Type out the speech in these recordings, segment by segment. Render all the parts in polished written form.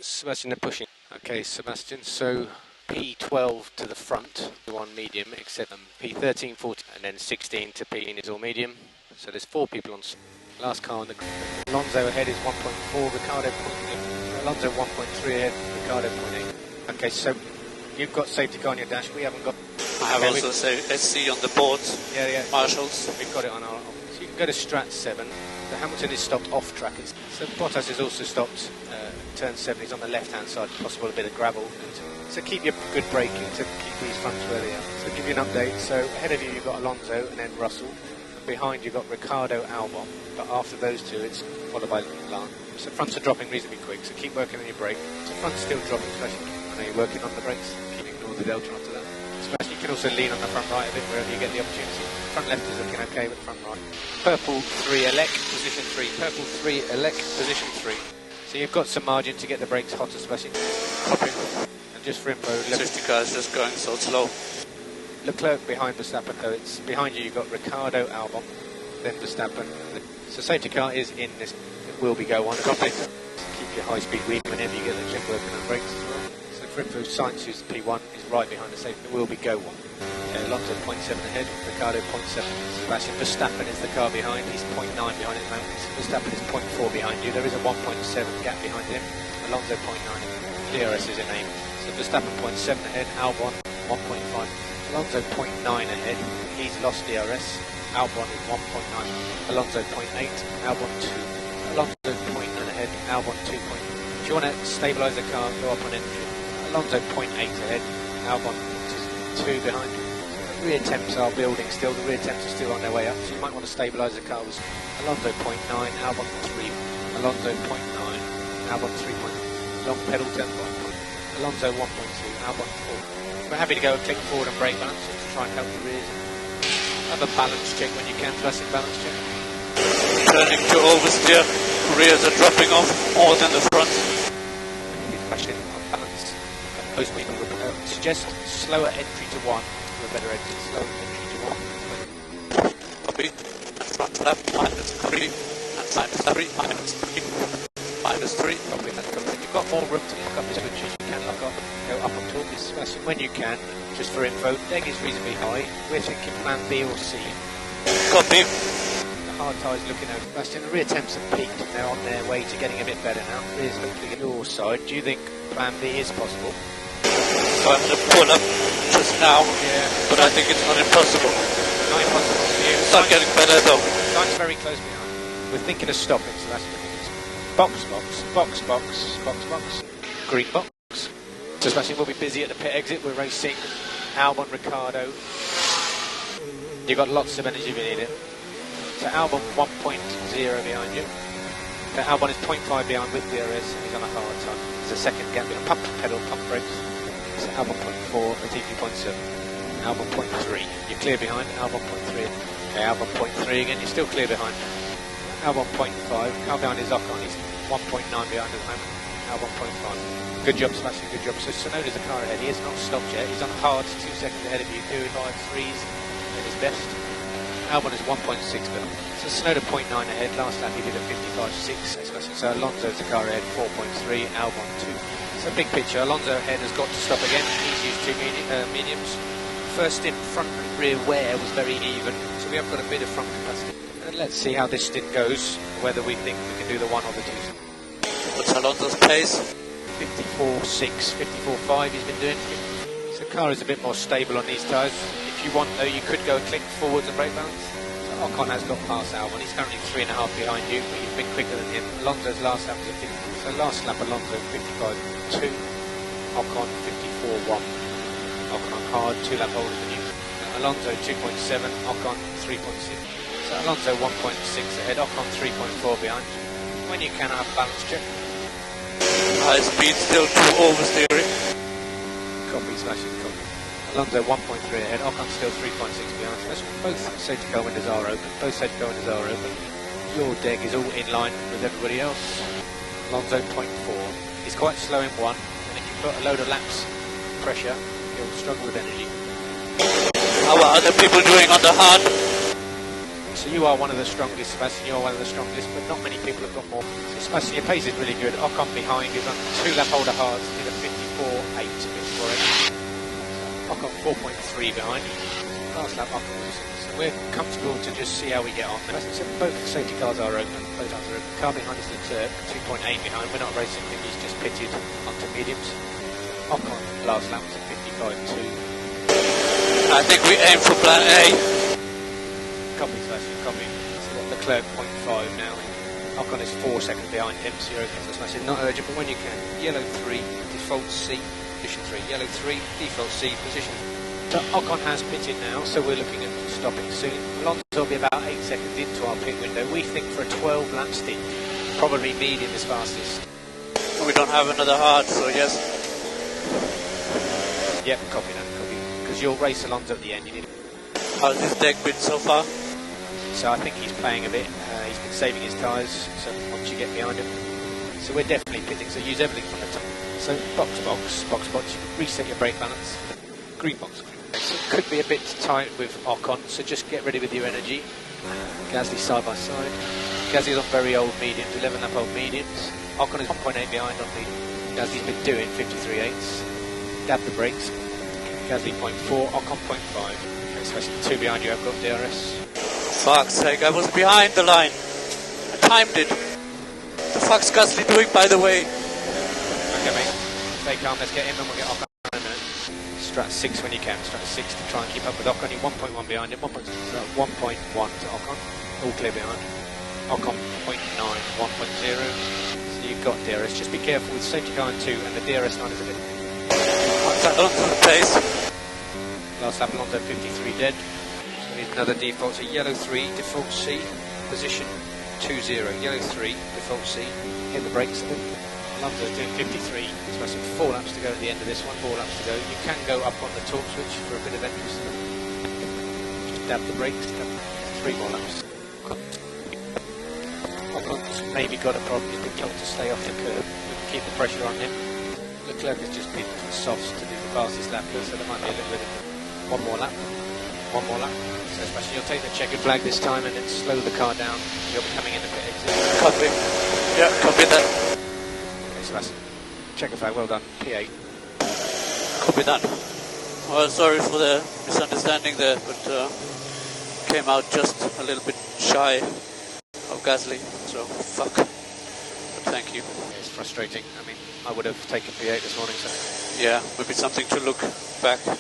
Sebastian, they're pushing. Okay, Sebastian, so P12 to the front, one medium, except P13, 14, and then 16 to P is all medium. So there's 4 people on. Last car on the Alonso ahead is 1.4, Ricardo Alonso 1.3 ahead, Ricardo 0.8. Okay, so you've got safety car on your dash, we haven't got. I have also SC on the boards. Yeah. Marshals. We've got it on our. So you can go to Strat 7. So Hamilton is stopped off track. So Bottas is also stopped. Turn 7. He's on the left-hand side. Possible a bit of gravel. So keep your good braking to keep these fronts where they are. So give you an update. So ahead of you you've got Alonso and then Russell. And behind you've got Ricardo, Albon. But after those two, it's followed by Lance. So fronts are dropping reasonably quick. So keep working on your brake. So front's still dropping. Especially. I know you're working on the brakes. Keep ignoring the delta after that. You can also lean on the front right a bit wherever you get the opportunity. Front left is looking okay, but front right. Purple 3 elect, position 3. Purple 3 elect, position 3. So you've got some margin to get the brakes hotter, especially. Copy. And just for info, safety car is just going so slow. Leclerc behind Verstappen. So it's behind you. You've got Ricardo, Albon, then Verstappen. So safety car is in this. It will be go on. Copy. Keep your high speed read whenever you get the check working on brakes as well. For info, Science, who's P1, is right behind the safety. It will be go 1. Alonso 0.7 ahead, Ricardo 0.7. Sebastian Verstappen is the car behind. He's 0.9 behind at the moment. Verstappen is 0.4 behind you. There is a 1.7 gap behind him. Alonso 0.9. DRS is in aim. So Verstappen 0.7 ahead. Albon 1.5. Alonso 0.9 ahead. He's lost DRS. Albon is 1.9. Alonso 0.8. Albon 2. Alonso 0.9 ahead. Albon 2. If you want to stabilise the car, go up on entry. Alonso 0.8 ahead, Albon 2 behind. The rear temps are building still, the rear temps are still on their way up, so you might want to stabilise the car with Alonso 0.9, Albon 3, Alonso 0.9, Albon 3. Long pedal turn 5. Alonso 1.2, Albon 4. We're happy to go and click forward and brake balance just to try and help the rears. Have a balance check when you can, classic balance check. Turning to oversteer, rears are dropping off more than the front. Question on balance. Most people suggest slower entry to 1 for a better exit. Slower entry to 1. Copy. And front flap -3. And side -3 -3. -3. Copy that. Copy. You've got more room to pick up as much as you can. Lock up. Go up on top. Especially when you can. Just for info, leg is reasonably high. We're thinking plan B or C. Copy. The hard tyres looking over. Sebastian, the rear temps have peaked. They're on their way to getting a bit better now. Rear's hopefully at your side. Do you think plan B is possible? So I'm going to pull up just now, but I think it's not impossible. Not impossible for you. It's not getting better though. Sign's very close behind. We're thinking of stopping, so that's box. Green box. So Sebastian will be busy at the pit exit. We're racing Albon, Ricardo. You've got lots of energy if you need it. So Albon 1.0 behind you. So Albon is 0.5 behind with DRS and he's on a hard time. There's a second gap behind. Pump pedal, pump brakes. So Albon 0.4, Latifi 0.7. Albon 0.3. You're clear behind. Albon 0.3. Okay, Albon 0.3 again. You're still clear behind. Albon 0.5. Car behind is Ocon. He's 1.9 behind at the moment. Albon 0.5. Good job, Sebastian. Good job. So Sonoda's the car ahead. He is not stopped yet. He's on hard 2 seconds ahead of you. 2 5 3s at his best. Albon is 1.6 behind. So Sonoda 0.9 ahead. Last lap he did a 55.6. So Alonso's the car ahead. 4.3. Albon 2. So big picture. Alonso ahead has got to stop again. He's used 2 mediums. First stint front and rear wear was very even. So we have got a bit of front capacity. And let's see how this stint goes. Whether we think we can do the 1 or the 2. What's Alonso's pace? 54.6, 54.5 he's been doing. So the car is a bit more stable on these tyres. If you want though, you could go and click forwards and brake balance. So Ocon has got past Albon. He's currently 3.5 behind you, but you've been quicker than him. Alonso's last lap was a 50. So last lap Alonso 55.2, Ocon 54.1. Ocon hard, 2 lap older than you. Alonso 2.7, Ocon 3.6. So Alonso 1.6 ahead, Ocon 3.4 behind. When you can have balance check. High speed, still 2 oversteering. Copy, smashing, copy. Alonso 1.3 ahead, Ocon still 3.6 behind. Both safety car windows are open. Both safety car windows are open. Your deck is all in line with everybody else. Alonso 0.4. He's quite slow in 1, and if you put a load of laps pressure, he'll struggle with energy. How are other people doing on the hard? So you are one of the strongest, Sebastian, you are one of the strongest, but not many people have got more. So Sebastian, your pace is really good. Ocon behind, he's on 2 lap holder hards, did a 54.8 before it. Ocon 4.3 behind. Last lap Ocon was 6. So we're comfortable to just see how we get on. So both safety cars are open, both cars are open. Car behind is Leclerc, 2.8 behind. We're not racing him, he's just pitted onto mediums. Ocon last lap was at 55.2. I think we aim for plan A. Copy, Sebastian, copy. So Leclerc 0.5 now. Ocon is 4 seconds behind him, 0 so Sebastian, not urgent, but when you can. Yellow 3, default C, position 3. Yellow 3, default C, position. So Ocon has pitted now, so we're looking at stopping soon. Alonso will be about 8 seconds into our pit window. We think for a 12 lap stint, probably medium is fastest. We don't have another hard, so yes. Yep, copy that, copy. Because you'll race Alonso at the end, you need. How's his deck been so far? So I think he's playing a bit. He's been saving his tyres, so once you get behind him. So we're definitely pitting, so use everything from the top. So box to box, box to box, reset your brake balance. Green box, green box. So it could be a bit tight with Ocon, so just get ready with your energy. Gasly side by side. Gasly's on very old mediums, 11 lap old mediums. Ocon is 1.8 behind on medium. Gasly's been doing 53.8s. Dab the brakes. Gasly 0.4, Ocon 0.5. Okay, so 2 behind you, I've got DRS. Fuck's sake, I was behind the line. I timed it. The fuck's Gasly doing, by the way? Okay, mate. Stay calm, let's get him and we'll get Ocon in a minute. Strat 6 when you can, strat 6 to try and keep up with Ocon. You're 1.1 behind him, 1.1 to Ocon. All clear behind. Ocon 0.9, 1.0. So you've got DRS. Just be careful with safety car in 2 and the DRS line is a bit. Alonso pace. Last lap Alonso 53 dead. So we need another default. So yellow 3, default C, position 20. Yellow 3, default C. Hit the brakes. Alonso's doing 53. So that's 4 laps to go at the end of this one. 4 laps to go. You can go up on the torque switch for a bit of entrance. Just dab the brakes. 3 more laps. Ocon's maybe got a problem. He's been told to stay off the curb. We can keep the pressure on him. Leclerc has just been softs to do the fastest lap, so there might be a little bit of one more lap. So Sebastian, you'll take the checkered flag this time and then slow the car down. You'll be coming in the pit exit. Copy. Yeah, copy that. Okay, Sebastian. Checkered flag, well done. P8. Copy that. Well, sorry for the misunderstanding there, but came out just a little bit shy of Gasly, so fuck. But thank you. It's frustrating. I mean, I would have taken P8 this morning, so. Yeah, maybe something to look back on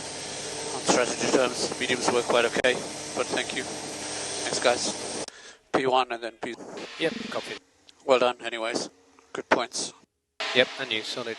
strategy terms. Mediums were quite okay, but thank you. Thanks, guys. P1 and then P. Yep, copy. Well done, anyways. Good points. Yep, and you, solid.